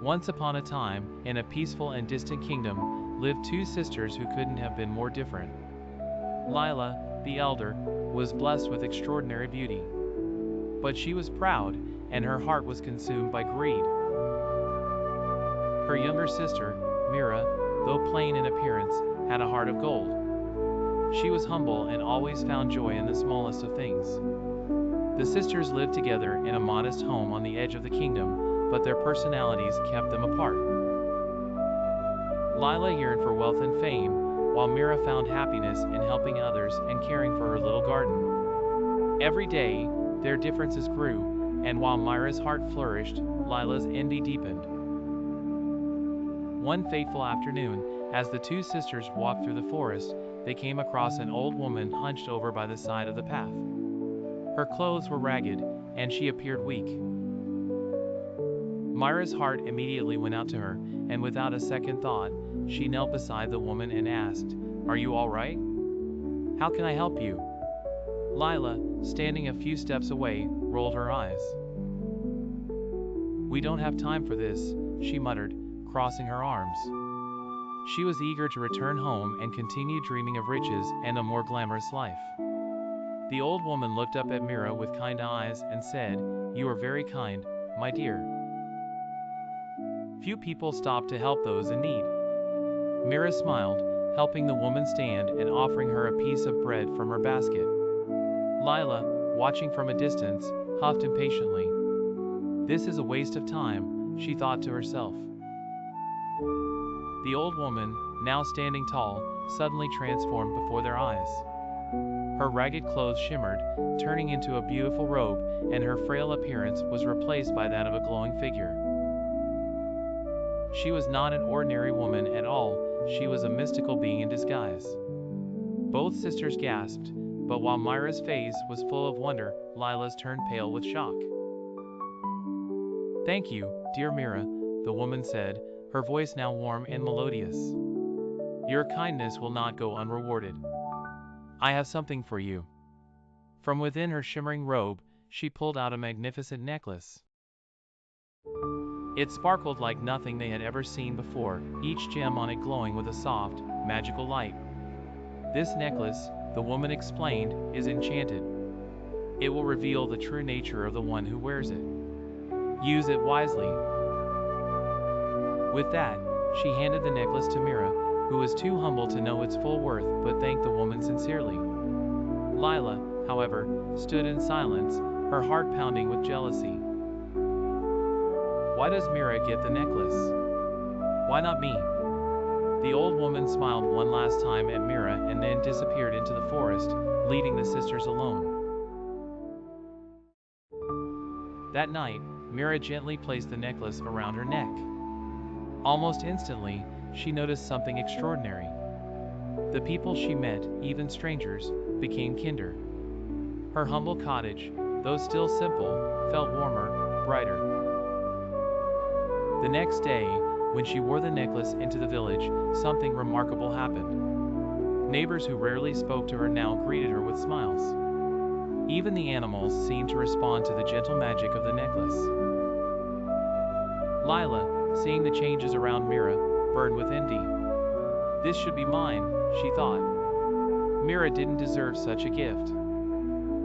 Once upon a time, in a peaceful and distant kingdom, lived two sisters who couldn't have been more different. Lila, the elder, was blessed with extraordinary beauty. But she was proud, and her heart was consumed by greed. Her younger sister, Mira, though plain in appearance, had a heart of gold. She was humble and always found joy in the smallest of things. The sisters lived together in a modest home on the edge of the kingdom, but their personalities kept them apart. Lila yearned for wealth and fame, while Mira found happiness in helping others and caring for her little garden. Every day, their differences grew, and while Mira's heart flourished, Lila's envy deepened. One fateful afternoon, as the two sisters walked through the forest, they came across an old woman hunched over by the side of the path. Her clothes were ragged, and she appeared weak. Mira's heart immediately went out to her, and without a second thought, she knelt beside the woman and asked, "Are you all right? How can I help you?" Lila, standing a few steps away, rolled her eyes. "We don't have time for this," she muttered, crossing her arms. She was eager to return home and continue dreaming of riches and a more glamorous life. The old woman looked up at Mira with kind eyes and said, "You are very kind, my dear. Few people stop to help those in need." Mira smiled, helping the woman stand and offering her a piece of bread from her basket. Lila, watching from a distance, huffed impatiently. "This is a waste of time," she thought to herself. The old woman, now standing tall, suddenly transformed before their eyes. Her ragged clothes shimmered, turning into a beautiful robe, and her frail appearance was replaced by that of a glowing figure. She was not an ordinary woman at all, she was a mystical being in disguise. Both sisters gasped, but while Mira's face was full of wonder, Lila's turned pale with shock. "Thank you, dear Mira," the woman said, her voice now warm and melodious. "Your kindness will not go unrewarded. I have something for you." From within her shimmering robe, she pulled out a magnificent necklace. It sparkled like nothing they had ever seen before, each gem on it glowing with a soft, magical light. "This necklace," the woman explained, "is enchanted. It will reveal the true nature of the one who wears it. Use it wisely." With that, she handed the necklace to Mira, who was too humble to know its full worth but thanked the woman sincerely. Lila, however, stood in silence, her heart pounding with jealousy. Why does Mira get the necklace? Why not me? The old woman smiled one last time at Mira and then disappeared into the forest, leaving the sisters alone. That night, Mira gently placed the necklace around her neck. Almost instantly, she noticed something extraordinary. The people she met, even strangers, became kinder. Her humble cottage, though still simple, felt warmer, brighter. The next day, when she wore the necklace into the village, something remarkable happened. Neighbors who rarely spoke to her now greeted her with smiles. Even the animals seemed to respond to the gentle magic of the necklace. Lila, seeing the changes around Mira, burned with envy. "This should be mine," she thought. Mira didn't deserve such a gift.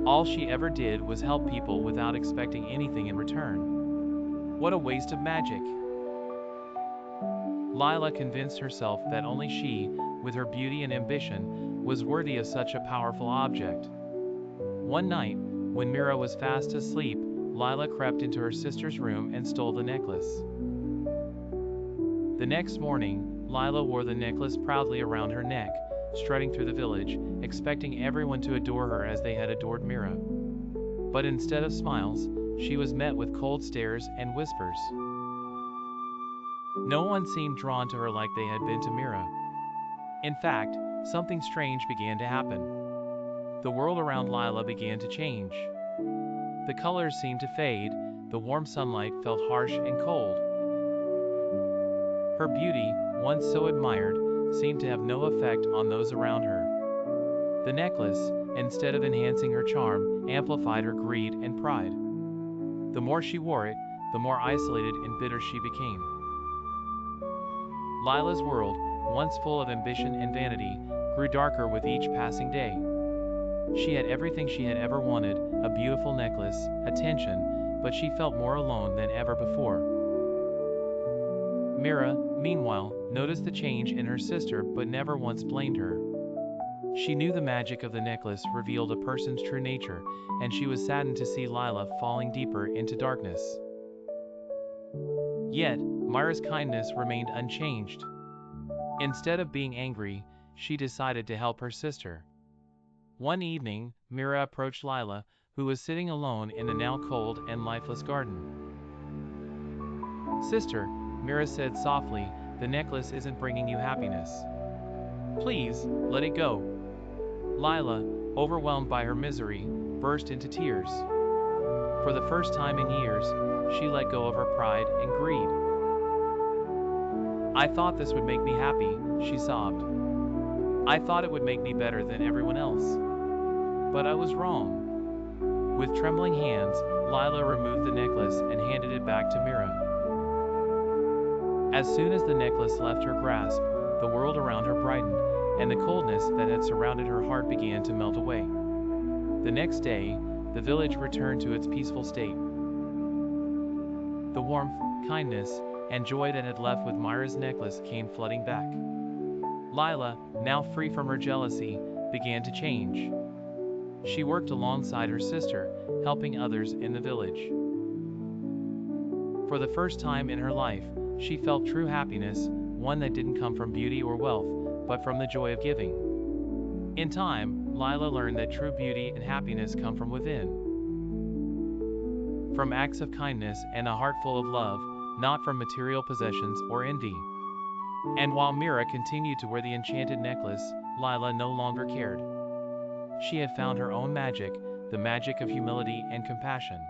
All she ever did was help people without expecting anything in return. What a waste of magic! Lila convinced herself that only she, with her beauty and ambition, was worthy of such a powerful object. One night, when Mira was fast asleep, Lila crept into her sister's room and stole the necklace. The next morning, Lila wore the necklace proudly around her neck, strutting through the village, expecting everyone to adore her as they had adored Mira. But instead of smiles, she was met with cold stares and whispers. No one seemed drawn to her like they had been to Mira. In fact, something strange began to happen. The world around Lila began to change. The colors seemed to fade, the warm sunlight felt harsh and cold. Her beauty, once so admired, seemed to have no effect on those around her. The necklace, instead of enhancing her charm, amplified her greed and pride. The more she wore it, the more isolated and bitter she became. Lila's world, once full of ambition and vanity, grew darker with each passing day. She had everything she had ever wanted, a beautiful necklace, attention, but she felt more alone than ever before. Mira, meanwhile, noticed the change in her sister but never once blamed her. She knew the magic of the necklace revealed a person's true nature, and she was saddened to see Lila falling deeper into darkness. Yet, Mira's kindness remained unchanged. Instead of being angry, she decided to help her sister. One evening, Mira approached Lila, who was sitting alone in the now cold and lifeless garden. "Sister," Mira said softly, "the necklace isn't bringing you happiness. Please, let it go." Lila, overwhelmed by her misery, burst into tears. For the first time in years, she let go of her pride and greed. "I thought this would make me happy," she sobbed. "I thought it would make me better than everyone else. But I was wrong." With trembling hands, Lila removed the necklace and handed it back to Mira. As soon as the necklace left her grasp, the world around her brightened, and the coldness that had surrounded her heart began to melt away. The next day, the village returned to its peaceful state. The warmth, kindness, and joy that had left with Mira's necklace came flooding back. Lila, now free from her jealousy, began to change. She worked alongside her sister, helping others in the village. For the first time in her life, she felt true happiness, one that didn't come from beauty or wealth, but from the joy of giving. In time, Lila learned that true beauty and happiness come from within. From acts of kindness and a heart full of love, not from material possessions or envy. And while Mira continued to wear the enchanted necklace, Lila no longer cared. She had found her own magic, the magic of humility and compassion.